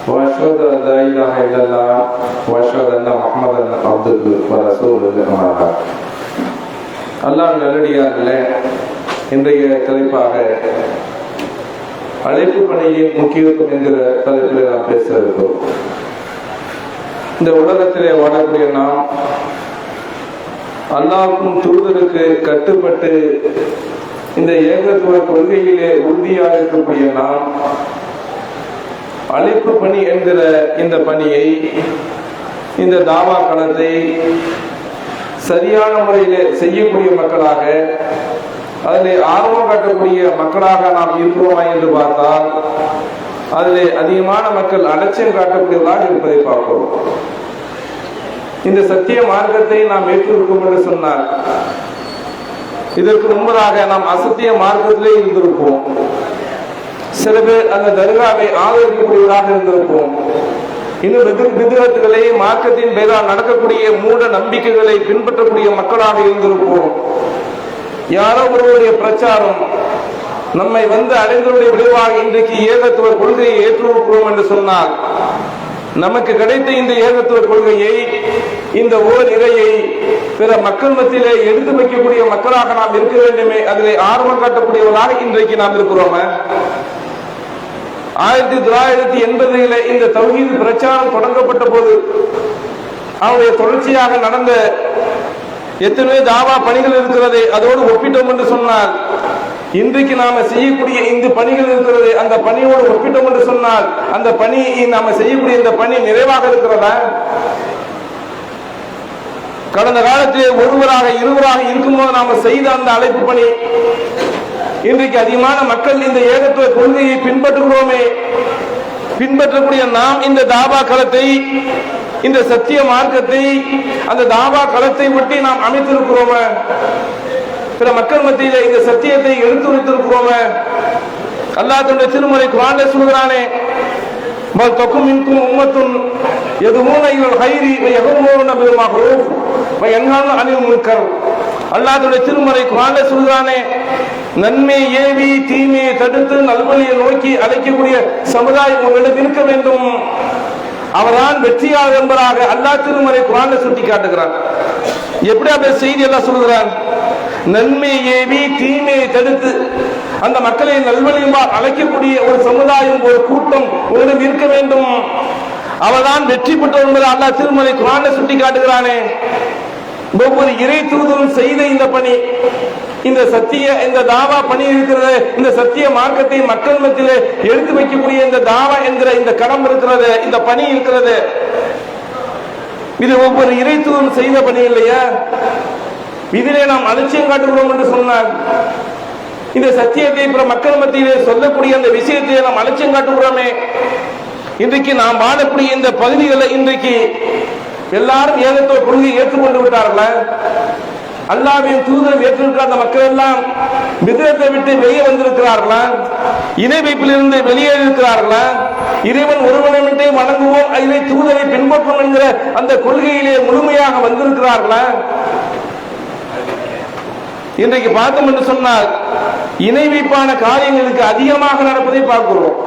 وأشهد أن لا إله إلا الله وأشهد أن محمدا عبده ورسوله أما بعد. அல்லாஹ் நல்லடியார்களே, இன்றைய தலைப்பாக அழைப்பு பணியின் முக்கியத்துவம் என்கிற தலைப்பில் நாம் பேச இருக்கோம். இந்த உலகத்திலே வாழக்கூடிய நாம் அல்லாஹ்வுக்கும் தூதருக்கு கட்டுப்பட்டு இந்த ஏகத்துவ கொள்கையிலே உறுதியாக இருக்கக்கூடிய நாம் அழைப்பு பணி என்கிற இந்த பணியை, இந்த தாவா களத்தை சரியான முறையிலே செய்யக்கூடிய மக்களாக, அதில் ஆர்வம் காட்டக்கூடிய மக்களாக நாம் இருக்கிறோமா என்று பார்த்தால் அதில் அதிகமான மக்கள் அலட்சியம் காட்டக்கூடியதாக இருப்பதை பார்க்கிறோம். இந்த சத்திய மார்க்கத்தை நாம் ஏற்றிருக்கோம் என்று சொன்னால் இதற்கு முன்பதாக நாம் அசத்திய மார்க்கத்திலே இருந்திருப்போம். சில பேர் அந்த தர்காவை ஆதரிக்கக்கூடியவராக இருந்திருப்போம். இன்னும் விதத்துகளை, மார்க்கத்தின் பேரால் நடக்கக்கூடிய மூட நம்பிக்கைகளை பின்பற்றக்கூடிய மக்களாக இருந்திருப்போம். யாரோ ஒருவருடைய பிரச்சாரம் நம்மை அடைந்தவருடைய விளைவாக இன்றைக்கு ஏகத்துவ கொள்கையை ஏற்றிருக்கிறோம் என்று சொன்னால், நமக்கு கிடைத்த இந்த ஏகத்துவ கொள்கையை, இந்த ஓர் இறையை பிற மக்கள் மத்தியிலே எடுத்து வைக்கக்கூடிய மக்களாக நாம் இருக்க வேண்டுமே, அதிலே ஆர்வம் காட்டக்கூடியவர்களாக இன்றைக்கு நாம் இருக்கிறோம். 1980 இந்த தௌஹீத் பிரச்சாரம் தொடங்கப்பட்ட போது அவருடைய தொடர்ச்சியாக நடந்த எத்தனை தாவா பணிகள் இருக்கிறது, அதோடு ஒப்பிட்டோம் என்று சொன்னால் இன்றைக்கு நாம செய்யக்கூடிய இந்த பணிகள் இருக்கிறது, அந்த பணியோடு ஒப்பிட்டோம் என்று சொன்னால் அந்த பணி, நாம செய்யக்கூடிய இந்த பணி நிறைவாக இருக்கிறதா? கடந்த காலத்திலே ஒருவராக இருவராக இருக்கும்போது நாம செய்த அந்த அழைப்பு பணி, இன்றைக்கு அதிகமான மக்கள் இந்த ஏகத்துவ கொள்கையை பின்பற்றுகிறோமே, பின்பற்றக்கூடிய நாம் இந்த தாவா களத்தை, இந்த சத்திய மார்க்கத்தை, அந்த தாவா களத்தை ஒட்டி நாம் அமைத்திருக்கிறோமே, பிற மக்கள் மத்தியிலே இந்த சத்தியத்தை எடுத்து வைத்திருக்கிறோமே. அல்லாஹ் தன்னுடைய திருமறை குர்ஆனிலே சொல்கிறானே, பல் தகும் மின்கும் உம்மத்துன் யதுஊன இலல் கைரி வ யஅமுருன பில் மஅரூஃப் வ யன்ஹவுன அனில் முன்கர். அல்லாஹ் தன்னுடைய திருமறை குர்ஆனிலே சொல்கிறானே, நன்மை ஏவி தீமையை தடுத்து நல்வழியை நோக்கி அழைக்கக்கூடிய சமுதாயம் உங்களிடம் இருக்க வேண்டும். அவர்தான் வெற்றியாளர் என்பதாக அல்லாஹ் திருமறை குர்ஆனில் சுட்டி காட்டுகிறான். எப்படி அந்த செய்தி எல்லாம் சொல்கிறான்? நன்மை ஏவி தீமையை தடுத்து அந்த மக்களை நல்வழியுமாறு அழைக்கக்கூடிய ஒரு சமுதாயம், ஒரு கூட்டம் உங்களிடம் இருக்க வேண்டும். அவர்தான் வெற்றி பெற்றவர் என்பதை அல்லாஹ் திருமறை குர்ஆனில் சுட்டி காட்டுகிறானே. ஒவ்வொரு இறை தூதரும் செய்த இந்த பணி, இந்த சத்திய, இந்த தாவா பணி இருக்கிறது, இந்த சத்திய மார்க்கத்தை மக்கள் மத்தியிலே எடுத்து வைக்கக்கூடிய இந்த தாவா என்கிற இந்த கடமை இருக்கிறது, இந்த பணி இருக்கிறது. இது ஒவ்வொரு இறை தூதரும் செய்த பணி இல்லையா? இதிலே நாம் அலட்சியம் காட்டுகிறோம் என்று சொன்னார். இந்த சத்தியத்தை பிற மக்கள் மத்தியிலே சொல்லக்கூடிய அந்த விஷயத்தை நாம் அலட்சியம் காட்டுகிறோமே. இன்றைக்கு நாம் வாழக்கூடிய இந்த பகுதிகளை இன்றைக்கு எல்லாரும் ஏகத்துவ கொள்கையை ஏற்றுக்கொண்டு விட்டார்களா? அல்லாஹ்வின் தூதரை ஏற்றிருக்கிற அந்த மக்கள் எல்லாம் பித்அத்தை விட்டு வெளியே வந்திருக்கிறார்களா? இணை வைப்பிலிருந்து வெளியே இருக்கிறார்களா? இறைவன் ஒருவனை மட்டுமே வணங்குவோம், இறை தூதரை பின்பற்றும் என்கிற அந்த கொள்கையிலே முழுமையாக வந்திருக்கிறார்களா? இன்றைக்கு பார்த்தோம் என்று சொன்னால் இணை வைப்பான காரியங்களுக்கு அதிகமாக நடப்பதை பார்க்கிறோம்.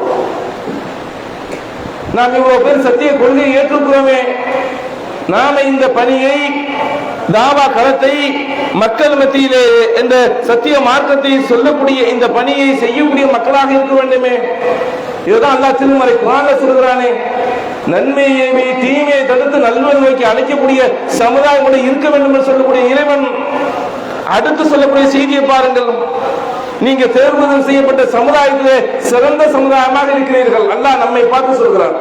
நாம் இவ்வளவு பேர் சத்திய கொள்கையை ஏற்றுக்கிறோமே, நாம இந்த பணியை, தாவா களத்தை மக்கள் மத்தியிலே இந்த சத்திய மார்க்கத்தை சொல்லக்கூடிய இந்த பணியை செய்யக்கூடிய மக்களாக இருக்க வேண்டுமே. இதுதான் அல்லாஹ் திருமறை குர்ஆனில் சொல்கிறானே, நன்மையை தீமையை தடுத்து நல்வழி நோக்கி அழைக்கக்கூடிய சமுதாயம் இருக்க வேண்டும் என்று சொல்லக்கூடிய இறைவன் அடுத்து சொல்லக்கூடிய செய்தியை பாருங்கள். நீங்க தேர்வு செய்யப்பட்ட சமுதாயத்திலே சிறந்த சமுதாயமாக இருக்கிறீர்கள். அல்லாஹ் நம்மை பார்த்து சொல்கிறார்,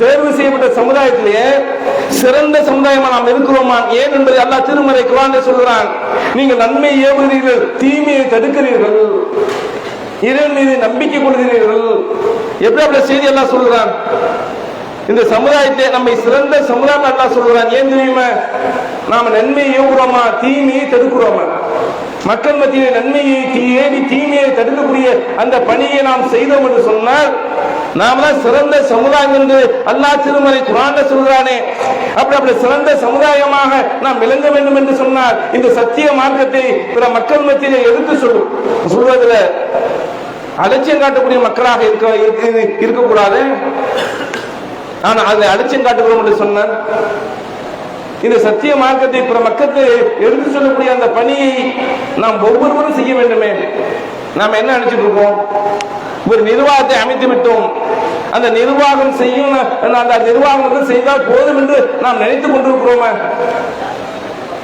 தேர்வு செய்யப்பட்ட சமுதாயத்திலேயே சிறந்த சமுதாயமா நாம் இருக்கிறோமா? ஏன் என்பதை அல்லாஹ் திருமறை குர்ஆனில் சொல்கிறான். நீங்கள் நன்மை ஏவுகிறீர்கள், தீமையை தடுக்கிறீர்கள், இறைவன் மீது நம்பிக்கை கொள்கிறீர்கள். எப்படி அப்படி செய்தி எல்லாம் சொல்கிறான்? இந்த சமுதாயத்தை நம்மை சிறந்த சமுதாயம் அல்லாஹ் சொல்கிறான். ஏன் தெரியுமா? நாம நன்மையை ஏவுகிறோமா, தீமையை தடுக்கிறோமா? மக்கள் மத்தியிலே நன்மையை ஏவி தீமையை தடுக்கக்கூடிய அந்த பணியை நாம் செய்தோம் என்று சொன்னால் நாம தான் சிறந்த சமுதாயம் என்று அல்லாஹ் திருமறை குர்ஆனில் சொல்கிறானே. அப்படி சிறந்த சமுதாயமாக நாம் விளங்க வேண்டும் என்று சொன்னால் இந்த சத்திய மார்க்கத்தை பிற மக்கள் மத்தியிலே எடுத்து சொல்வதில் அலட்சியம் காட்டக்கூடிய மக்களாக இருக்கக்கூடாது. ஆனா அதை அலட்சியம் காட்டுகிறோம் என்று சொன்னார். இந்த சத்திய மார்க்கத்தை பிற மக்களுக்கு எடுத்து சொல்லக்கூடிய அந்த பணியை நாம் ஒவ்வொருவரும் செய்ய வேண்டுமே. நாம் என்ன நினைச்சிட்டு இருக்கோம்? ஒரு நிர்வாகத்தை அமைத்து விட்டோம், அந்த நிர்வாகம் செய்யும், அந்த நிர்வாகம் செய்தால் போதும் என்று நாம் நினைத்துக் கொண்டிருக்கிறோமா?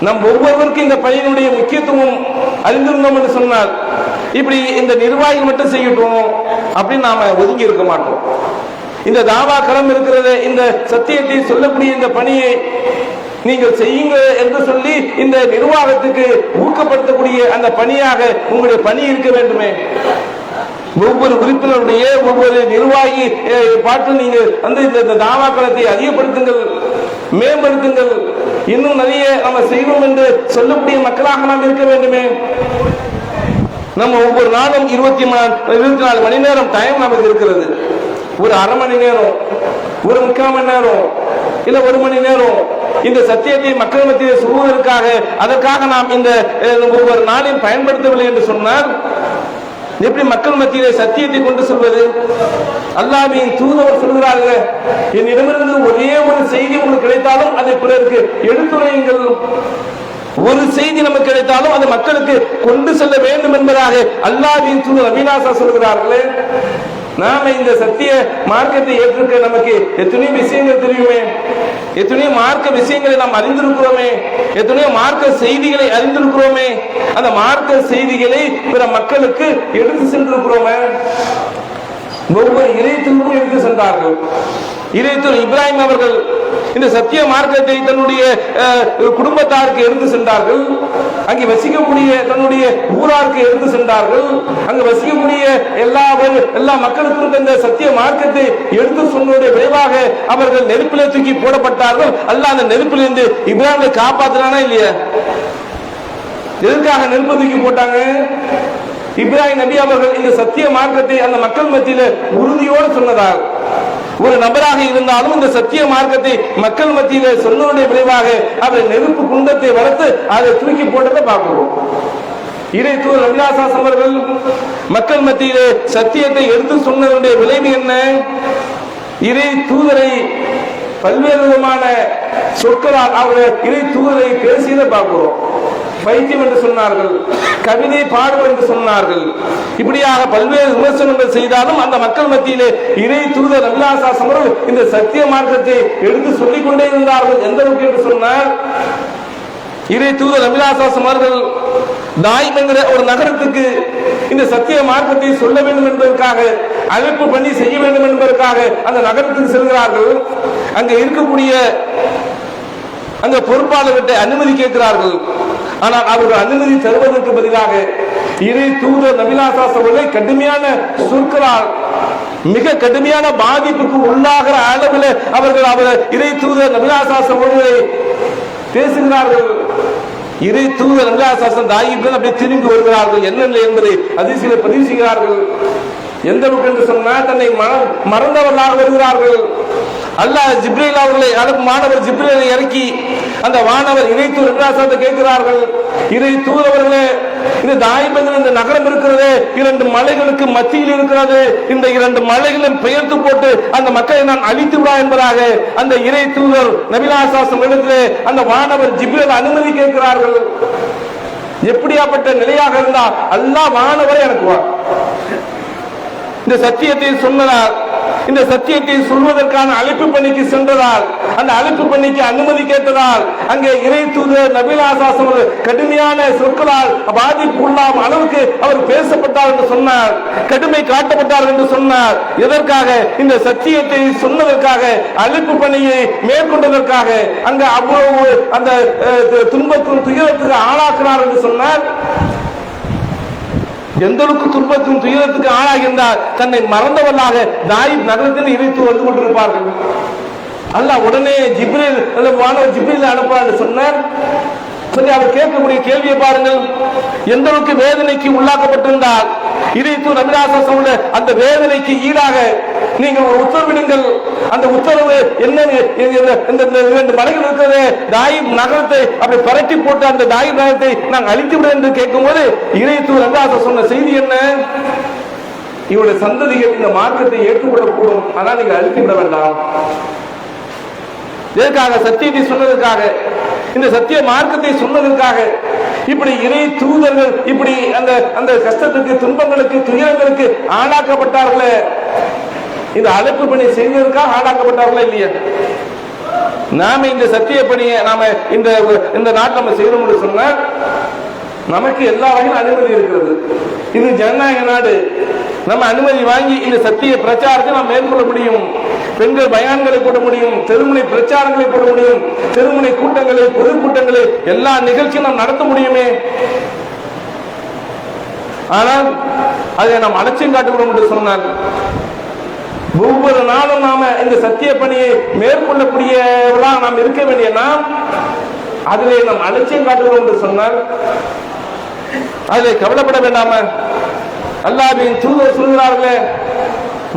நம் ஒவ்வொருவருக்கும் இந்த பணியினுடைய முக்கியத்துவம் அறிந்திருந்தோம் என்று சொன்னால், இப்படி இந்த நிர்வாகிகள் மட்டும் செய்யட்டும் அப்படின்னு நாம ஒதுங்கி இருக்க மாட்டோம். இந்த தாவா களம் இருக்கிறது, இந்த சத்தியத்தை சொல்லக்கூடிய இந்த பணியை நீங்கள் செய்யுங்க என்று சொல்லி இந்த நிர்வாகத்துக்கு ஊக்கப்படுத்தக்கூடிய அந்த பணியாக உங்களுடைய பணி இருக்க வேண்டுமே. ஒவ்வொரு உறுப்பினருடைய ஒவ்வொரு நிர்வாகி பாட்டு நீங்க வந்து இந்த தாவா களத்தை அதிகப்படுத்துங்கள், மேம்படுத்துங்கள், இன்னும் நிறைய நம்ம செய்வோம் என்று சொல்லக்கூடிய மக்களாக நாம் இருக்க வேண்டுமே. நம்ம ஒவ்வொரு நாளும் 24 மணி நேரம் டைம் நமக்கு இருக்கிறது. ஒரு அரை மணி நேரம், ஒரு 3/4 மணி நேரம், இல்ல 1 மணி நேரம் இந்த சத்தியத்தை மக்கள் மத்தியில் சொல்வதற்காக, அதற்காக நாம் இந்த ஒவ்வொரு நாளையும் பயன்படுத்தவில்லை என்று சொன்னால் எப்படி மக்கள் மத்தியிலே சத்தியத்தை கொண்டு சொல்வது? அல்லாஹ்வின் தூதர் சொல்கிறார்கள், என்னிடமிருந்து ஒரே ஒரு செய்தி உங்களுக்கு கிடைத்தாலும் அதை பிறருக்கு எடுத்துரையுங்கள். ஒரு செய்தி நமக்கு கிடைத்தாலும் அது மக்களுக்கு கொண்டு செல்ல வேண்டும் என்பதாக அல்லாஹ்வின் தூதர் அபிலாஷா சொல்கிறார்களே. நாம இந்த சத்திய மார்க்கத்தை ஏற்றுக்க நமக்கு எத்தனையோ விஷயங்கள் தெரியுமே, எத்தனையோ மார்க்க விஷயங்களை நாம் அறிந்திருக்கிறோமே, எத்தனையோ மார்க்க செய்திகளை அறிந்திருக்கிறோமே. அந்த மார்க்க செய்திகளை பிற மக்களுக்கு எடுத்து சென்றிருக்கிறோமே. ஒவ்வொரு இறைத்தூதரும் எடுத்து சென்றார்கள். இறைத்தூதர் இப்ராஹிம் அவர்கள் இந்த சத்திய மார்க்கத்தை தன்னுடைய குடும்பத்தாருக்கு எடுத்து சென்றார்கள். அங்கே வசிக்கக்கூடிய தன்னுடைய ஊராருக்கு எடுத்து சென்றார்கள். அங்கு வசிக்கக்கூடிய எல்லா மக்களுக்கும் இந்த சத்திய மார்க்கத்தை எடுத்து சொன்னதுடைய விளைவாக அவர்கள் நெருப்பிலே தூக்கி போடப்பட்டார்கள். அல்லாஹ் அந்த நெருப்பிலிருந்து இப்ராஹிமை காப்பாற்றினானா இல்லையா? எதற்காக நெருப்பு தூக்கி போட்டாங்க? இப்ராஹிம் நபி அவர்கள் இந்த சத்திய மார்க்கத்தை அந்த மக்கள் மத்தியில உறுதியோடு சொன்னதால், ஒரு நபராக இருந்தாலும் இந்த சத்திய மார்க்கத்தை மக்கள் மத்தியில சொன்னதுடைய விளைவாக அவர் நெருப்பு குண்டத்தை வளர்த்து அதை தூக்கி போட்டதை பார்க்கிறோம். இறை தூதர் அபிலாஷாஸ் அவர்கள் மக்கள் மத்தியிலே சத்தியத்தை எடுத்து சொன்னதனுடைய விளைவு என்ன? இறை தூதரை பல்வேறு விதமான சொற்களால் அவர்கள் இறை தூதரை பேசியதை பார்க்கிறோம். வைத்தியம் என்று சொன்னார்கள், கவிதை பாடும் என்று சொன்னார்கள். இப்படியாக பல்வேறு விமர்சனங்கள் செய்தாலும் அந்த மக்கள் மத்தியிலே இறை தூதர் அபிலாஷாஸ் அவர்கள் இந்த சத்திய மார்க்கத்தை எடுத்து சொல்லிக் கொண்டே இருந்தார்கள். எந்த அளவுக்கு என்று சொன்னால், இறை தூதர் அபிலாஷாஸ் அவர்கள் தாயிம் என்கிற ஒரு நகரத்துக்கு இந்த சத்திய மார்க்கத்தை சொல்ல வேண்டும் என்பதற்காக, அழைப்பு பண்ணி செய்ய வேண்டும் என்பதற்காக அந்த நகரத்துக்கு செல்கிறார்கள். அங்க இருக்கக்கூடிய அந்த பொறுப்பாளர்கிட்ட அனுமதி கேட்கிறார்கள். ஆனால் அவர்கள் அனுமதி தருவதற்கு பதிலாக இறை தூதர் அபிலாஷாஸ் அவர்களை கடுமையான சொற்களால் மிக கடுமையான பாதிப்புக்கு உள்ளாகிற அளவில் அவர்கள் இறை தூதர் அபிலாஷாஸ் அவர்களை பேசுகிறார்கள். இறை தூதர் அபிலாஷாஸ் தாயிப்கள் அப்படி திரும்பி வருகிறார்கள். என்ன என்பதை அதிசயில பதிவு செய்கிறார்கள். எந்த அளவுக்கு என்று சொன்னால், தன்னை மறந்தவர்களாக வருகிறார்கள். அல்லாஹ் ஜிப்ரீல் அவர்களை மாணவர் ஜிப்ரீலை இறக்கி அந்த வானவர் இறை தூதர் அபிலாஷாஸை கேட்கிறார்கள், இறை தூதரவர்களே, இந்த தாயிப் இந்த நகரம் இருக்கிறது, 2 மலைகளுக்கு மத்தியில் இருக்கிறது. இந்த 2 மலைகளும் பெயர்த்து போட்டு அந்த மக்களை நான் அழித்து விடா என்பதாக அந்த இறை தூதர் அபிலாஷாஸ் இடத்திலே அந்த வானவர் ஜிப்ரீல் அனுமதி கேட்கிறார்கள். எப்படியாப்பட்ட நிலையாக இருந்தால் அல்லாஹ் வானவரை அனுப்புவார். இந்த சத்தியத்தை சொன்னதால், இந்த சத்தியத்தை சொல்வதற்கான அழைப்பு பணிக்கு சென்றதால், அந்த அழைப்பு பணிக்கு அனுமதி கேட்டதால் அங்கே இறை தூதர் அபிலாஷாஸ் கடுமையான சொற்களால் பாதிப்பு உள்ளாம் அளவுக்கு அவர் பேசப்பட்டார் என்று சொன்னார், கடுமை காட்டப்பட்டார் என்று சொன்னார். எதற்காக? இந்த சத்தியத்தை சொன்னதற்காக, அழைப்பு பணியை மேற்கொண்டதற்காக. அங்க அவ்வளவு அந்த துன்பத்தின் துயரத்துக்கு ஆளாக்குறார் என்று சொன்னார். எந்த அளவுக்கு துன்பத்தின் துயரத்துக்கு ஆளாகின்றார்? தன்னை மறந்தவர்களாக தாயிப் நகரத்தில் இறைத்து வந்து கொண்டிருப்பார்கள். அல்லாஹ் உடனே ஜிப்ரீல் வானவர் ஜிப்ரீல் அனுப்பார் சொன்னார். சொல்லி அவர் கேட்கக்கூடிய கேள்வியை பாருங்கள். எந்த அளவுக்கு வேதனைக்கு உள்ளாக்கப்பட்டிருந்தால் இறை தூதர் அபிலாஷாஸ் அந்த வேதனைக்கு ஈடாக நீங்கள் ஒரு உத்தரவிடுங்கள். அந்த உத்தரவு என்ன? இந்த 2 மலைகள் இருக்கிறது, தாயிப் நகரத்தை அப்படி பரட்டி போட்டு அந்த தாயிப் நகரத்தை நாங்கள் அழித்து விட என்று கேட்கும் போது இறை தூதர் அபிலாஷாஸ் சொன்ன செய்தி என்ன? இவருடைய சந்ததிகள் இந்த மார்க்கத்தை ஏற்றுக்கொள்ளக்கூடும். ஆனால் நீங்கள் அழிக்கின்ற வேண்டாம். இதற்காக சத்தியத்தை சொன்னதற்காக, இந்த சத்திய மார்க்கத்தை சொன்னதற்காக இப்படி இறை தூதர்கள் இப்படி அந்த அந்த கஷ்டத்துக்கு, துன்பங்களுக்கு, துயரங்களுக்கு ஆளாக்கப்பட்டார்களே, இந்த அழைப்பு பணி செய்வதற்காக ஆளாக்கப்பட்டார்களா இல்லையா? நாம இந்த சத்திய பணியை நாம இந்த நாட்டில் நம்ம செய்யணும் சொன்னால் நமக்கு எல்லா வகையிலும் அனுமதி இருக்கிறது. இது ஜனநாயக நாடு. நம்ம அனுமதி வாங்கி இந்த சத்திய பிரச்சாரத்தை நாம் மேற்கொள்ள முடியும். பெண்கள் பயான்களை போட முடியும், தெருமுனை பிரச்சாரங்களை போட முடியும், தெருமுனை கூட்டங்களை, பொதுக்கூட்டங்களை, எல்லா நிகழ்ச்சியும் நாம் நடத்த முடியுமே. ஆனால் அதை நாம் அலட்சியம் காட்டுகிறோம் என்று சொன்னால், ஒவ்வொரு நாளும் நாம இந்த சத்திய பணியை மேற்கொள்ளக்கூடியவர்களாக நாம் இருக்க வேண்டிய நாம் அதிலே நாம் அலட்சியம் காட்டுகிறோம் என்று சொன்னால் அதிலே கவலைப்பட வேண்டாம? அல்லாஹ்வின் தூதர் சொல்கிறார்களே,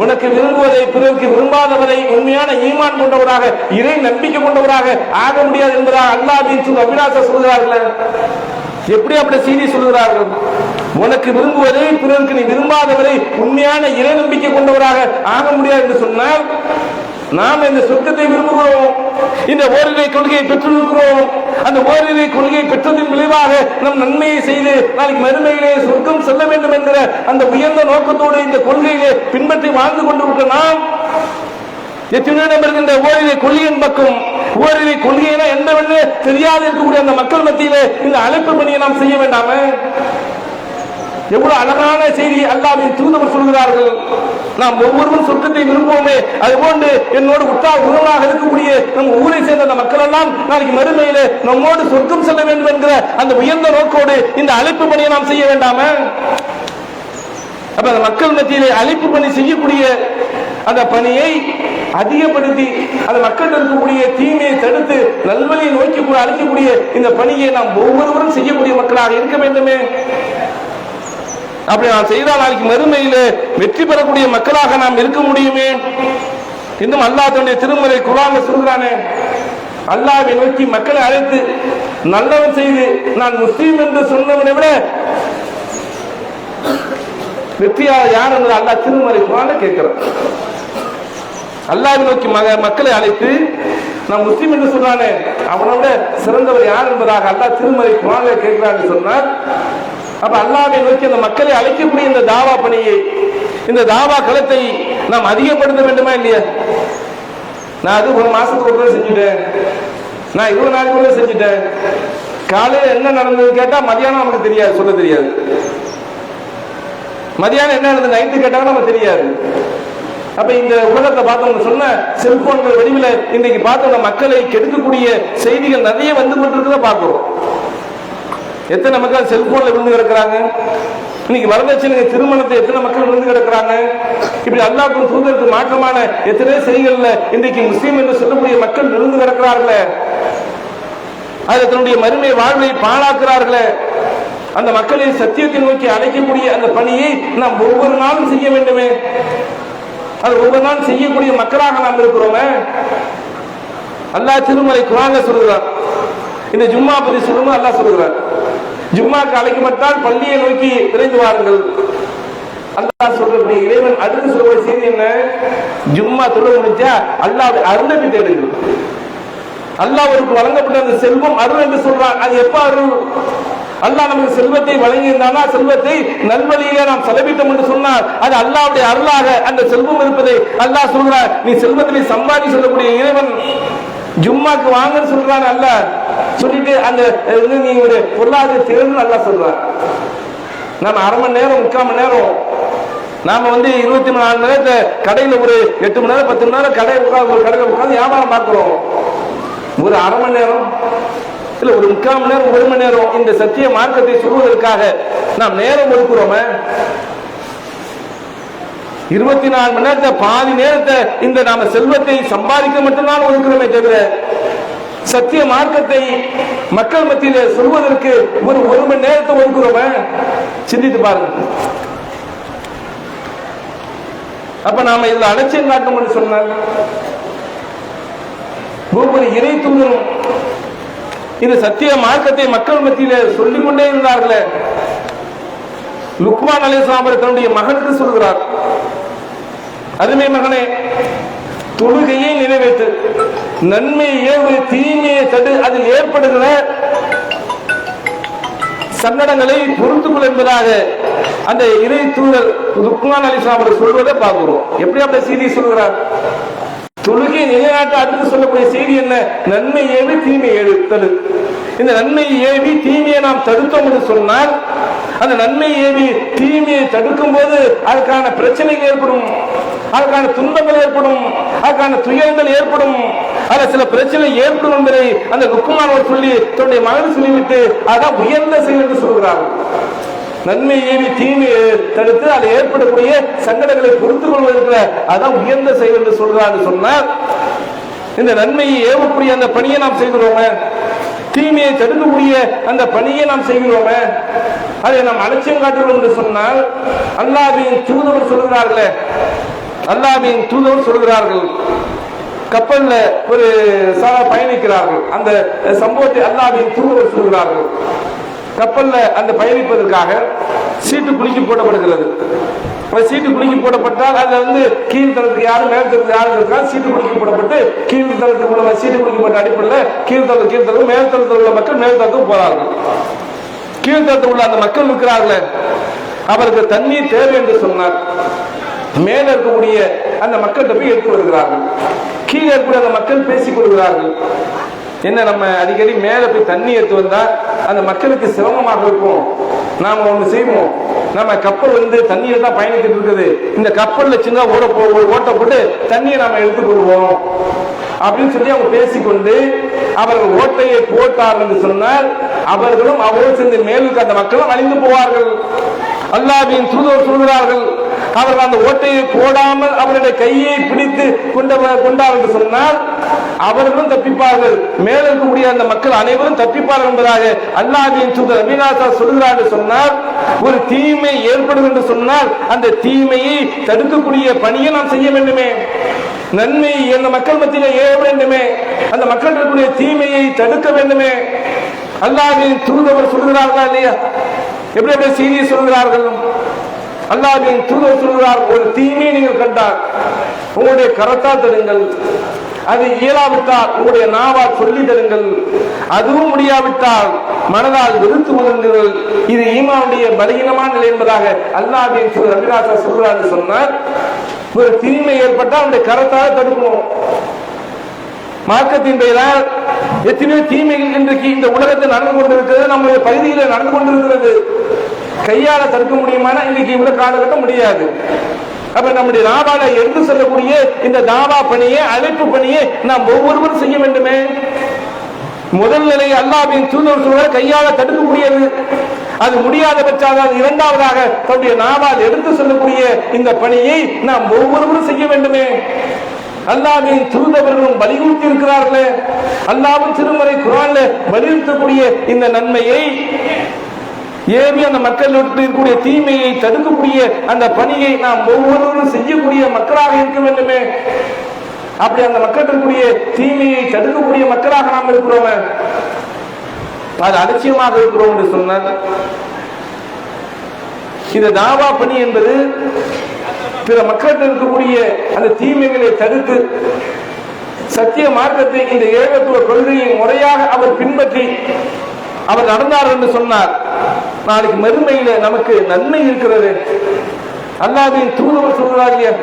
உனக்கு விரும்புவதை பிறருக்கு விரும்பாதவரை உண்மையான ஈமான் கொண்டவராக, இறை நம்பிக்கை கொண்டவராக ஆக முடியாது என்பதாக அல்லாஹ்வின் தூதர் அபிலாஷா சொல்கிறார்கள். எப்படி அப்படி செய்தி சொல்கிறார்கள்? உனக்கு விரும்புவதை பிறருக்கு நீ விரும்பாதவரை உண்மையான இறை நம்பிக்கை கொண்டவராக ஆக முடியாது என்று சொன்னால், நாம் இந்த சொர்க்கத்தை விரும்புகிறோம், இந்த ஓரிரை கொள்கையை பெற்றிருக்கிறோம். அந்த ஓரிரை கொள்கையை பெற்றதின் விளைவாக நம் நன்மையை செய்து நாளைக்கு மறுமையிலே சொர்க்கம் செல்ல வேண்டும் என்கிற அந்த உயர்ந்த நோக்கத்தோடு இந்த கொள்கையை பின்பற்றி வாழ்ந்து கொண்டிருக்கிற நாம் எத்தனையோ இருக்கின்ற ஓரிரை கொள்கையின் பக்கம், ஓரிரை கொள்கையினா என்னவென்று தெரியாது இருக்கக்கூடிய அந்த மக்கள் மத்தியிலே இந்த அழைப்பு பணியை நாம் செய்ய வேண்டாமே? எவ்வளவு அழகான செய்தி அல்லாஹ்வின் தூதர் சொல்கிறார்கள். நாம் ஒவ்வொருவரும் சொர்க்கத்தை விரும்புவோமே, அதுபோன்று என்னோடு உறவாக இருக்கக்கூடிய நம் ஊரை சேர்ந்த அந்த மக்கள் எல்லாம் நாளைக்கு மறுமையிலே நம்மோடு சொர்க்கம் செல்ல வேண்டும் என்கிற அந்த உயர்ந்த நோக்கோடு இந்த அழைப்பு பணியை நாம் செய்ய வேண்டாமே? அப்ப அந்த மக்கள் மத்தியிலே அழைப்பு பணி செய்யக்கூடிய அந்த பணியை அதிகப்படுத்தி அந்த மக்கள் இருக்கக்கூடிய தீமையை தடுத்து நல்வழியை நோக்கி அழைக்கக்கூடிய இந்த பணியை நாம் ஒவ்வொருவரும் செய்யக்கூடிய மக்களாக இருக்க வேண்டுமே. அப்படி நான் செய்தால் நாளைக்கு மறுமையில வெற்றி பெறக்கூடிய மக்களாக நாம் இருக்க முடியுமே. இன்னும் அல்லாஹ் தன்னுடைய திருமறை குர்ஆன்ல சொல்கிறானே, அல்லாஹ்வை நோக்கி மக்களை அழைத்து நல்லவன் செய்து நான் முஸ்லீம் என்று சொன்னவனை விட வெற்றியாளர் யார் என்று அல்லாஹ் திருமறை குர்ஆன்ல கேட்கிறான். அல்லாஹ்வை நோக்கி மக்களை அழைத்து நான் முஸ்லீம் என்று சொன்னானே, அவனை விட சிறந்தவர் யார் என்பதாக அல்லாஹ் திருமறை குர்ஆன்ல கேட்கிறான்னு சொன்னார். அப்ப அல்லாஹ்வை நோக்கி அந்த மக்களை அழைக்கக்கூடிய இந்த தாவா பணியை, இந்த தாவா களத்தை நாம் அதிகப்படுத்த வேண்டுமா இல்லையா? நான் அது ஒரு மாசத்துக்கு ஒரு செஞ்சுட்டேன், நான் 20 நாளைக்குள்ள செஞ்சுட்டேன். காலையில் என்ன நடந்தது கேட்டா மதியானம் நமக்கு தெரியாது, சொல்ல தெரியாது. மதியானம் என்ன நடந்தது நைட்டு கேட்டாலும் நமக்கு தெரியாது. அப்ப இந்த உலகத்தை பார்த்தோம்னு சொன்ன செல்போன்கள் வடிவில் இன்றைக்கு பார்த்தோம்னா மக்களை கெடுக்கக்கூடிய செய்திகள் நிறைய வந்து கொண்டிருக்கிறத பார்க்கிறோம். எத்தனை மக்கள் செல்போன்ல விழுந்து கிடக்கிறாங்க. இன்னைக்கு வரதட்சணை திருமணத்தை எத்தனை மக்கள் விழுந்து கிடக்கிறாங்க. இப்படி அல்லாஹ்வின் தூதருக்கு மாற்றமான எத்தனை செய்திகள்ல இன்றைக்கு முஸ்லீம் என்று சொல்லக்கூடிய மக்கள் விழுந்து கிடக்கிறார்களே, அது தன்னுடைய மறுமை வாழ்வை பாழாக்குறார்களே. அந்த மக்களை சத்தியத்தை நோக்கி அழைக்கக்கூடிய அந்த பணியை நாம் ஒவ்வொரு நாளும் செய்ய வேண்டுமே. அது ஒவ்வொரு நாள் செய்யக்கூடிய மக்களாக நாம் இருக்கிறோமே. அல்லாஹ் திருமறை குர்ஆன்ல சொல்கிறார். இந்த ஜும்மா பத்தி சொல்லும்போது அல்லாஹ் சொல்கிறார், ஜும்மாக்கு அழைக்கப்பட்டால் பள்ளியை நோக்கி விரைந்து வாருங்கள். அல்லாஹ் சொல்ற இறைவன் அடுத்து சொல்ற செய்தி என்ன? ஜும்மா தொழுகை முடிஞ்சா அல்லாஹ்வுடைய அருளை தேடுங்கள். அல்லாஹ்வுக்கு வழங்கப்பட்ட அந்த செல்வம் அருள் என்று சொல்றான். அது எப்ப அருள்? அல்லாஹ் நமக்கு செல்வத்தை வழங்கி இருந்தானா, செல்வத்தை நல்வழியிலே நாம் செலவிட்டோம் என்று சொன்னால் அது அல்லாஹ்வுடைய அருளாக அந்த செல்வம் இருப்பதை அல்லாஹ் சொல்றார். நீ செல்வத்தை சம்பாதி சொல்லக்கூடிய இறைவன் ஜும்மாக்கு வாங்கன்னு சொல்றான். அல்ல சொல்லிட்டு அந்த நீ ஒரு பொருளாதார தேர்வு அல்லாஹ் சொல்றான். நாம அரை மணி நேரம் 3/4 மணி நேரம் நாம 24 மணி நேரத்தை கடையில ஒரு 8 மணி நேரம் 10 மணி நேரம் கடையில உட்கார்ந்து வியாபாரம் பார்க்கிறோம். ஒரு அரை மணி நேரம் இல்ல ஒரு 3/4 மணி நேரம் 1 மணி நேரம் இந்த சத்திய மார்க்கத்தை சொல்வதற்காக நாம் நேரம் ஒதுக்குறோமே. 24 மணி நேரத்தை பாதி நேரத்தை இந்த நாம செல்வத்தை சம்பாதிக்க மட்டும்தான் ஒதுக்குறோமே தவிர சத்திய மார்க்கத்தை மக்கள் மத்தியில சொல்வதற்கு ஒரு 1 மணி நேரத்தை ஒதுக்குறோமே. சிந்தித்து பாருங்க. அப்ப நாம இதுல அலட்சியம் காட்டணும்னு சொன்னால் ஒவ்வொரு இறை தூதரும் இந்த சத்திய மார்க்கத்தை மக்கள் மத்தியில சொல்லிக் கொண்டே இருந்தார்களே. லுக்மான் அலைஹிஸ்ஸலாம் தன்னுடைய மகனுக்கு சொல்கிறார், அதுமே மகனே, தொழுகையை நிறைவேற்று, நன்மையை ஏவு, தீமையை தடு, அதில் ஏற்படுகிற சங்கடங்களை பொறுத்துக்கொள் என்பதாக அந்த இறை தூதர் லுக்மான் அலைஹிஸ்ஸலாம் அவர்கள் சொல்வதை பார்க்கிறோம். எப்படி அப்படி செய்தி சொல்கிறார்? தொழுகை நிலைநாட்ட அடுத்து சொல்லக்கூடிய செய்தி என்ன? நன்மை ஏவி தீமை தடு. இந்த நன்மை ஏவி தீமையை நாம் தடுத்தோம் என்று சொன்னால், அந்த நன்மை ஏவி தீமையை தடுக்கும் போது அதுக்கான பிரச்சனைகள் ஏற்படும், அதுக்கான துன்பங்கள் ஏற்படும், அதுக்கான துயரங்கள் ஏற்படும், அதில் சில பிரச்சனை ஏற்படும் என்பதை அந்த லுக்மான் சொல்லி தன்னுடைய மகன் சொல்லிவிட்டு அதான் உயர்ந்த செயல் என்று சொல்கிறார்கள். நன்மை ஏவி தீமையை தடுத்து அதில் ஏற்படக்கூடிய சங்கடங்களை பொறுத்துக் கொள்வதற்கு அதான் உயர்ந்த செயல் என்று சொல்றாரு. சொன்னால் இந்த நன்மையை ஏவக்கூடிய அந்த பணியை நாம் செய்கிறோமே, தீமையை தடுக்கக்கூடிய அந்த பணியை நாம் செய்கிறோமே, அதை நாம் அலட்சியம் காட்டுகிறோம் என்று சொன்னால், அல்லாஹ்வின் தூதர் சொல்கிறார்களே, அல்லாஹ்வின் தூதர் சொல்கிறார்கள், கப்பல்ல ஒரு பயணிக்கிறார்கள். அந்த சம்பவத்தை அல்லாஹ்வின் தூதர் சொல்கிறார்கள். கப்பல்ல அந்த பயணிப்பதற்காக சீட்டு குலுக்கி போடப்படுகிறது. சீட்டு குலுக்கி போடப்பட்டால் அதுல கீழ்த்தளத்துக்கு யாரும் மேல்தளத்துக்கு யாரும் சீட்டு குலுக்கி போடப்பட்டு கீழ்த்தளத்துக்கு உள்ள சீட்டு குலுக்கி போட்ட அடிப்படையில் கீழ்த்தளத்துக்கு மேல்தளத்தில் உள்ள மக்கள் மேல்தளத்துக்கு போறார்கள். கீழ்த்தளத்தில் உள்ள அந்த மக்கள் இருக்கிறார்களே, அவருக்கு தண்ணீர் தேவை என்று சொன்னார். மேல இருக்கக்கூடிய அந்த மக்கள்கிட்ட போய் எடுத்து வருகிறார்கள். கீழே இருக்கக்கூடிய அந்த மக்கள் பேசிக் கொள்கிறார்கள். என்ன, நம்ம அடிக்கடி மேல போய் தண்ணி எடுத்து வந்தா அந்த மக்களுக்கு சிரமமாக இருக்கும், நாம ஒண்ணு செய்வோம், நம்ம கப்பல் தண்ணியில தான் பயணித்துட்டு இருக்குது, இந்த கப்பல்ல சின்ன ஓட்ட போட்டு தண்ணியை நாம எடுத்துக்கொள்வோம் அப்படின்னு சொல்லி அவங்க பேசிக்கொண்டு அவர்கள் ஓட்டையை போட்டார்கள் என்று சொன்னால் அவர்களும் அவரோடு சேர்ந்து மேலுக்கு அந்த மக்களும் அழிந்து போவார்கள். அல்லாஹ்வின் தூதர் சொல்கிறார்கள், அவர்கள் அந்த ஓட்டையை போடாமல் அவருடைய கையை பிடித்து கொண்டார் என்று சொன்னால் அவர்களும் தப்பிப்பார்கள், மேல இருக்கக்கூடிய அந்த மக்கள் அனைவரும் தப்பிப்பார்கள் என்பதாக அல்லாஹ்வின் தூதர் அபிநாசா சொல்கிறார் என்று சொன்னால், ஒரு தீமை ஏற்படும் என்று சொன்னால் அந்த தீமையை தடுக்கக்கூடிய பணியை நாம் செய்ய வேண்டுமே, நன்மை அந்த மக்கள் மத்தியில் ஏற வேண்டுமே, அந்த மக்கள் இருக்கக்கூடிய தீமையை தடுக்க வேண்டுமே. அல்லாஹ்வின் தூதர் சொல்கிறார்களா இல்லையா? எப்படி எப்படி செய்தியை சொல்கிறார்கள்? அல்லாஹ்வின் தூதர் சொல்கிறார், ஒரு தீமையை நீங்கள் கண்டால் உங்களுடைய கரத்தால் தருங்கள், அது இயலாவிட்டால் உங்களுடைய நாவால் சொல்லி தருங்கள், அதுவும் முடியாவிட்டால் மனதால் வெறுத்து உணர்ந்தீர்கள். இது ஈமானுடைய பலகீனமான நிலை என்பதாக அல்லாஹ்வின் தூதர் அபிலாஷா சொல்கிறார். சொன்னார், ஒரு தீமை ஏற்பட்டால் அவருடைய கரத்தால் தடுக்கணும். மார்க்கத்தின் பெயரால் எத்தனையோ தீமைகள் இன்றைக்கு இந்த உலகத்தில் நடந்து கொண்டிருக்கிறது, நம்முடைய பகுதியில் நடந்து கொண்டிருக்கிறது. கையால தடுக்க முடியுமான இன்னைக்கு இவ்வளவு காலகட்டம் முடியாது. அப்ப நம்முடைய நாவால எடுத்து செல்லக்கூடிய இந்த தாவா பணியை, அழைப்பு பணியை நாம் ஒவ்வொருவரும் செய்ய வேண்டுமே. முதல் நிலை அல்லாஹ்வின் தூதர் சொல்வார், கையால தடுக்கக்கூடியது, அது முடியாத பட்சம் இரண்டாவதாக தன்னுடைய நாவால் எடுத்து செல்லக்கூடிய இந்த பணியை நாம் ஒவ்வொருவரும் செய்ய வேண்டுமே. அல்லாஹ்வின் தூதர்களும் வலியுறுத்தி இருக்கிறார்களே, அல்லாஹ்வின் திருமறை குர்ஆன்ல வலியுறுத்தக்கூடிய இந்த நன்மையை ஏவி அந்த மக்கள் இருக்கக்கூடிய தீமையை தடுக்கக்கூடிய அந்த பணியை நாம் ஒவ்வொருவரும் செய்யக்கூடிய மக்களாக இருக்க வேண்டுமே. அப்படி அந்த மக்கள் இருக்கக்கூடிய தீமையை தடுக்கக்கூடிய மக்களாக நாம் இருக்கிறோமே, அது அலட்சியமாக இருக்கிறோம் என்று சொன்னால், இந்த தாவா பணி என்பது பிற மக்கள் இருக்கக்கூடிய அந்த தீமைகளை தடுத்து சத்திய மார்க்கத்தை, இந்த ஏகத்துவ கொள்கையை முறையாக அவர் பின்பற்றி அவர் நடந்தார் என்று சொன்னார், நாளைக்கு மறுமையில நமக்கு நன்மை இருக்கிறது. அல்லாஹ்வின் தூதர் சொல்கிறார்கள்,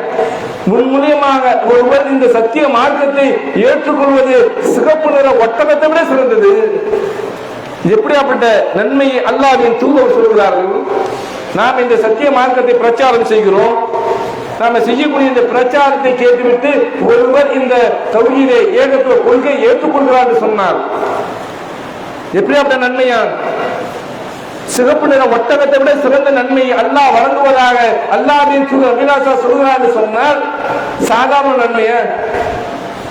முன்முறையாக ஒருவர் இந்த சத்திய மார்க்கத்தை ஏற்றுக்கொள்வது சிகப்பு நிற ஒட்டகத்தை விட சிறந்தது. எப்படியாப்பட்ட நன்மையை அல்லாஹ்வின் தூதர் சொல்கிறார்கள். நாம் இந்த சத்திய மார்க்கத்தை பிரச்சாரம் செய்கிறோம், நாம செய்யக்கூடிய இந்த பிரச்சாரத்தை கேட்டுவிட்டு ஒருவர் இந்த தௌஹீதை ஏகத்துவ கொள்கை ஏற்றுக்கொள்கிறார் என்று சொன்னார், எப்படியாப்பட்ட நன்மையா? சிகப்பு நிற ஒட்டகத்தை விட சிறந்த நன்மை அல்லாஹ் வழங்குவதாக அல்லாஹ்வின் தூதர் அபிலாஷா சொல்கிறார் என்று சொன்னால் சாதாரண நன்மைய?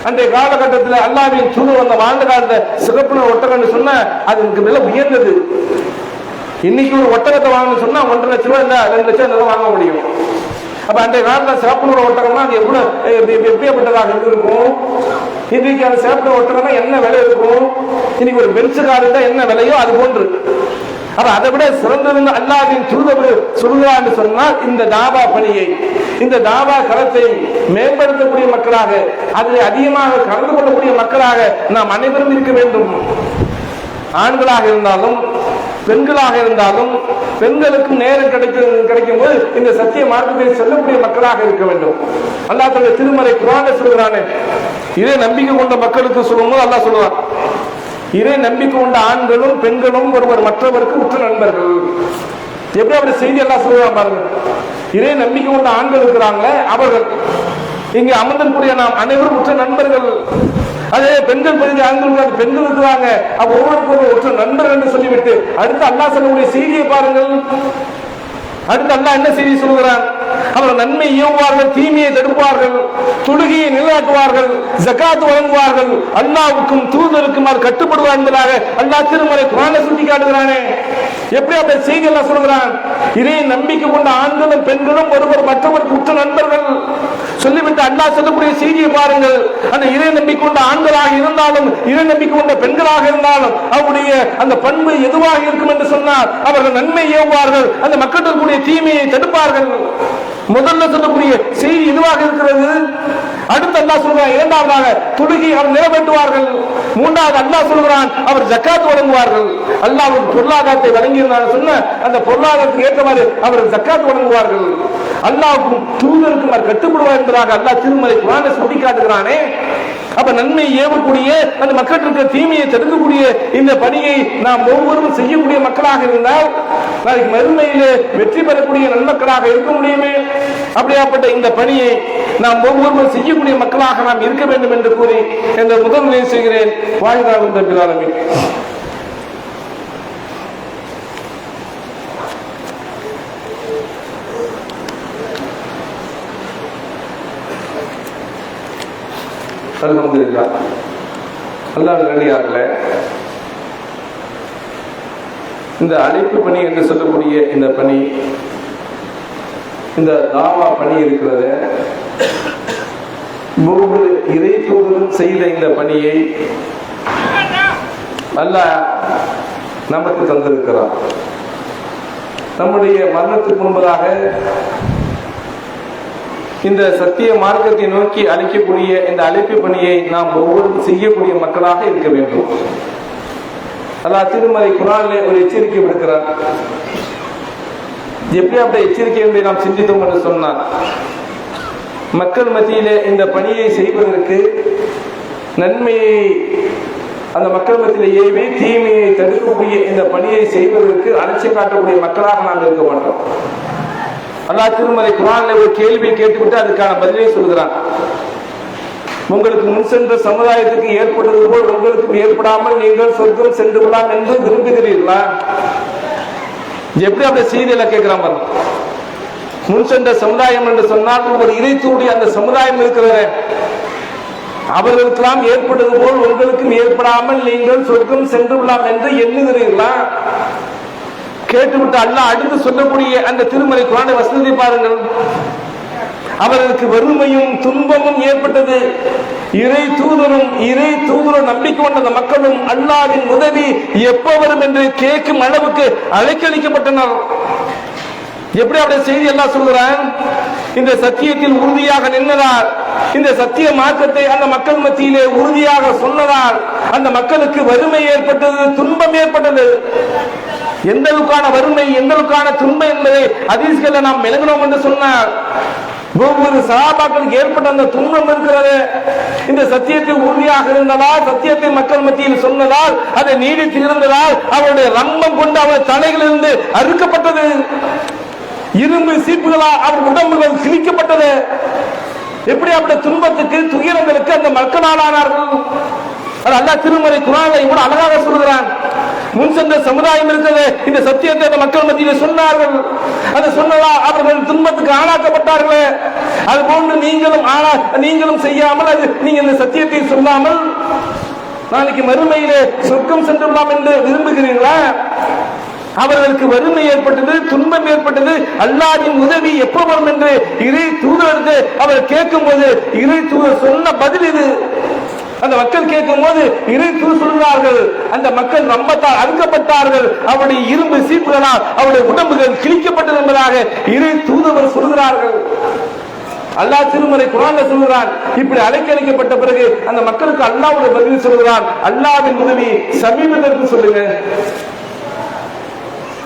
அன்றைய காலகட்டத்தில் அல்லாஹ்வின் தூதர் வந்த வாழ்ந்த காலத்துல சிகப்பு நிற ஒட்டகம் சொன்னா அதுக்கு விலை உயர்ந்தது. இன்னைக்கு ஒரு ஒட்டகத்தை வாங்கணும்னு சொன்னா 1.5 லட்சம் ரூபாய், 2 லட்சம் வாங்க முடியும். அப்ப அன்றைய காலத்தில் சிகப்பு நிற ஒட்டகம்னா அது எவ்வளவு எப்படிப்பட்டதாக இருக்கும்? இன்னைக்கு அந்த சிகப்பு நிற ஒட்டகம்னா என்ன விலை இருக்கும்? இன்னைக்கு ஒரு பென்ஸ் கார் தான் என்ன விலையோ அது போன்று. அதை விட சிறந்திருந்த அல்லாஹ்வின் தூதர் சொல்கிறார் என்று சொன்னால் இந்த தாவா பணியை, இந்த தாவா களத்தை மேம்படுத்தக்கூடிய மக்களாக, அதில் அதிகமாக கலந்து கொள்ளக்கூடிய மக்களாக நாம் அனைவரும் இருக்க வேண்டும். ஆண்களாக இருந்தாலும் பெண்களாக இருந்தாலும் பெண்களுக்கும் நேரம் கிடைக்கும் போது இந்த சத்திய மார்க்கத்தை சொல்லக்கூடிய மக்களாக இருக்க வேண்டும். அல்லாஹ் தன்னுடைய திருமறை குர்ஆனில் சொல்கிறானே, இதே நம்பிக்கை கொண்ட மக்களுக்கு சொல்லும்போது அல்லாஹ் சொல்லுவான், இதே நம்பிக்கை கொண்ட ஆண்களும் பெண்களும் ஒருவர் மற்றவருக்கு உற்ற நண்பர்கள். எப்படி அப்படி செய்தி எல்லாம் சொல்லுவான் பாருங்க. இதே நம்பிக்கை கொண்ட ஆண்கள் இருக்கிறாங்களே அவர்கள், இங்க அமர்ந்திருக்கூடிய நாம் அனைவரும் உற்ற நண்பர்கள். அதே பெண்கள் பகுதி ஆண்கள் பெண்கள் இருக்கிறாங்க, ஒவ்வொருக்கும் ஒற்ற நண்பர்கள் என்று சொல்லிவிட்டு அடுத்து அல்லாஹ் சொல்லக்கூடிய செய்தியை பாருங்கள். அடுத்து அல்லாஹ் என்ன செய்தி சொல்கிறான்? அவர் நன்மை ஏவுவார்கள், தீமையை தடுப்பார்கள், தொழுகையை நிலைநாட்டுவார்கள், ஜகாத் வழங்குவார்கள், அல்லாஹ்வுக்கும் தூதருக்கும் அவர் கட்டுப்படுவார் என்பதாக அல்லாஹ் திருமறை குர்ஆனில் சுட்டி காட்டுகிறானே. எப்படி அந்த செய்தி எல்லாம் சொல்கிறான்? இதே நம்பிக்கை கொண்ட ஆண்களும் பெண்களும் ஒருவர் மற்றவருக்கு உற்ற நண்பர்கள் சொல்லிவிட்டு அல்லாஹ் சொல்லக்கூடிய செய்தியை பாருங்கள். அந்த இறை நம்பிக்கை கொண்ட ஆண்களாக இருந்தாலும் இறை நம்பிக்கை கொண்ட பெண்களாக இருந்தாலும் அவருடைய அந்த பண்பு எதுவாக இருக்கும் என்று சொன்னால் அவர்கள் நன்மை ஏவுவார்கள், அந்த மக்களுடைய தீமையை தடுப்பார்கள். முதல்ல சொல்லக்கூடிய செய்தி இதுவாக இருக்கிறது. அடுத்து அல்லாஹ் சொல்கிறான், இரண்டாவதாக தொழுகை அவர் நிறைவேற்றுவார்கள். மூன்றாவது அல்லாஹ் சொல்கிறான் அவர் ஜக்காத் வழங்குவார்கள். அல்லாஹ் பொருளாதாரத்தை வழங்கியிருந்தார் சொன்ன அந்த பொருளாதாரத்துக்கு ஏற்றவாறு அவர் ஜக்காத் வழங்குவார்கள். அல்லாஹ்வுக்கும் தூதருக்கும் அவர் கட்டுப்படுவார் என்பதாக அல்லாஹ் திருமறை குர்ஆனில் சுட்டி காட்டுகிறானே. அப்ப நன்மை ஏவக்கூடிய அந்த மக்களுக்கு தீமையை தடுக்கக்கூடிய இந்த பணியை நாம் ஒவ்வொருவரும் செய்யக்கூடிய மக்களாக இருந்தால் நாளைக்கு மறுமையிலே வெற்றி பெறக்கூடிய நன்மக்களாக இருக்க முடியுமே. அப்படியாப்பட்ட இந்த பணியை நாம் ஒவ்வொருவரும் செய்யக்கூடிய மக்களாக நாம் இருக்க வேண்டும் என்று கூறி இந்த முதல் நிலை செய்கிறேன். வாய்தாவின் ரப்பில் ஆலமீன். அல்ஹம்துலில்லாஹ். அல்லாஹ் நல்லடியார்களே, இந்த அழைப்பு பணி என்று சொல்லக்கூடிய இந்த பணி, இந்த தாவா பணி இருக்கிறது, ஒவ்வொரு இறை தூதரும் செய்த இந்த பணியை அல்லாஹ் நமக்கு தந்திருக்கிறார். நம்முடைய மரணத்துக்கு முன்பதாக இந்த சத்திய மார்க்கத்தை நோக்கி அழைக்கக்கூடிய இந்த அழைப்பு பணியை நாம் ஒவ்வொரு செய்யக்கூடிய மக்களாக இருக்க வேண்டும். அல்லாஹ் திருமறை குர்ஆனிலே ஒரு எச்சரிக்கை விடுக்கிறார். எப்படி அப்படி எச்சரிக்கை நாம் சிந்தித்தோம் என்று சொன்னார், மக்கள் மத்தியிலே இந்த பணியை செய்வதற்கு நன்மையை அந்த மக்கள் மத்தியிலே ஏவி தீமையை தடுக்கக்கூடிய இந்த பணியை செய்வதற்கு அலட்சியம் காட்டக்கூடிய மக்களாக நாம் இருக்க மாட்டோம். அல்லாஹ் திருமறை குர்ஆனிலே ஒரு கேள்வியை கேட்டுவிட்டு அதுக்கான பதிலை சொல்கிறான். உங்களுக்கு முன் சென்ற சமுதாயத்துக்கு ஏற்படுவது போல் உங்களுக்கு ஏற்படாமல் நீங்கள் சொர்க்கம் சென்று விடலாம் என்று விரும்புகிறீர்களா? எப்படி அப்படி செய்தியில கேட்கிறான் பாருங்க. முன் சென்ற சமுதாயம் என்று சொன்னால் ஒரு இறைத்தூடைய அந்த சமுதாயம் இருக்கிறது, அவர்களுக்கெல்லாம் ஏற்படுவது போல் உங்களுக்கும் ஏற்படாமல் நீங்கள் சொர்க்கம் சென்று விடலாம் என்று எண்ணுகிறீர்களா? கேட்டுவிட்டு அல்லாஹ் அடுத்து சொல்லக்கூடிய அந்த திருமறை குர்ஆன் வசனத்தை பாருங்கள். அவர்களுக்கு வறுமையும் துன்பமும் ஏற்பட்டது, இறை தூதரும் நம்பிக்கை கொண்ட அந்த மக்களும் அல்லாஹ்வின் உதவி எப்ப வரும் என்று கேட்கும் அளவுக்கு அழைக்களிக்கப்பட்டனர். எப்படி அவருடைய செய்தி எல்லாம் சொல்கிறான்? இந்த சத்தியத்தில் உறுதியாக நின்றதால், இந்த சத்திய மார்க்கத்தை அந்த மக்கள் மத்தியிலே உறுதியாக சொன்னதால் அந்த மக்களுக்கு வறுமை ஏற்பட்டது, துன்பம் ஏற்பட்டது. எந்த அளவுக்கான வறுமை, எந்த அளவுக்கான துன்பம் என்பதை ஹதீஸ்களை நாம் விளங்கினோம் என்று சொன்னார். ஒவ்வொரு சஹாபாக்களுக்கு ஏற்பட்ட அந்த துன்பம் இருக்கிறது, இந்த சத்தியத்தில் உறுதியாக இருந்ததால், சத்தியத்தை மக்கள் மத்தியில் சொன்னதால், அதை நீடித்து இருந்ததால் அவருடைய ரம்பம் கொண்டு அவர் தலைகளிலிருந்து அறுக்கப்பட்டது, இரும்பு சீப்புகளால் அவர் உடம்புகள் கிழிக்கப்பட்டது. எப்படி அப்படி துன்பத்துக்கு துயரங்களுக்கு அந்த மக்கள் ஆளானார்கள். அல்லாஹ் திருமறை குர்ஆனிலே இவ்வளவு அழகாக சொல்கிறான். முன் சென்ற சமுதாயம் இருக்கிறது, இந்த சத்தியத்தை அந்த மக்கள் மத்தியில் சொன்னார்கள், அதை சொன்னதா அவர்கள் துன்பத்துக்கு ஆளாக்கப்பட்டார்கள். அது போன்று நீங்களும் செய்யாமல், அது நீங்க இந்த சத்தியத்தை சொல்லாமல் நாளைக்கு மறுமையிலே சொர்க்கம் சென்றுள்ளோம் என்று விரும்புகிறீர்களா? அவர்களுக்கு வறுமை ஏற்பட்டது, துன்பம் ஏற்பட்டது, அல்லாஹ்வின் உதவி எப்ப வரும் என்று இறை தூதருக்கு அவர் கேட்கும் போது இறை தூதர் சொன்ன பதில் இது. அந்த மக்கள் கேட்கும் போது இறை தூதர் சொல்கிறார்கள், அந்த மக்கள் ரம்பத்தால் அறுக்கப்பட்டார்கள், அவருடைய இரும்பு சீப்புகளால் அவருடைய உடம்புகள் கிழிக்கப்பட்டது என்பதாக இறை தூதர் சொல்கிறார்கள். அல்லாஹ் திருமறை குர்ஆன்ல சொல்கிறான். இப்படி அழைக்கப்பட்ட பிறகு அந்த மக்களுக்கு அல்லாஹ்வுடைய பதில் சொல்கிறான், அல்லாஹ்வின் உதவி சமீபத்திற்கு சொல்லுங்க.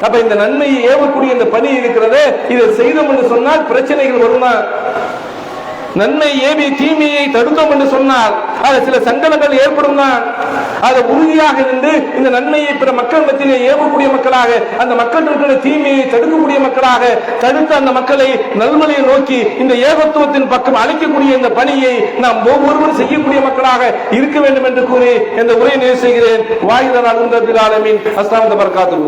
அப்ப இந்த நன்மையை ஏவக்கூடிய இந்த பணி இருக்கிறது, இதை செய்தோம் என்று சொன்னால் பிரச்சனைகள் வருமா? நன்மை ஏவி தீமையை தடுத்தோம் என்று சொன்னால் அது சில சங்கடங்கள் ஏற்படும் தான். அதை உறுதியாக இருந்து இந்த நன்மையை பிற மக்கள் மத்தியிலே ஏவக்கூடிய மக்களாக, அந்த மக்கள் இருக்கிற தீமையை தடுக்கக்கூடிய மக்களாக, தடுத்து அந்த மக்களை நல்வழியை நோக்கி இந்த ஏகத்துவத்தின் பக்கம் அழைக்கக்கூடிய இந்த பணியை நாம் ஒவ்வொருவரும் செய்யக்கூடிய மக்களாக இருக்க வேண்டும் என்று கூறி இந்த உரையை நிறைவு செய்கிறேன். வாஹிதன் அல்ஹம்துலில்லாஹி ரப்பில் ஆலமீன். அஸ்ஸலாமு அலைக்கும்.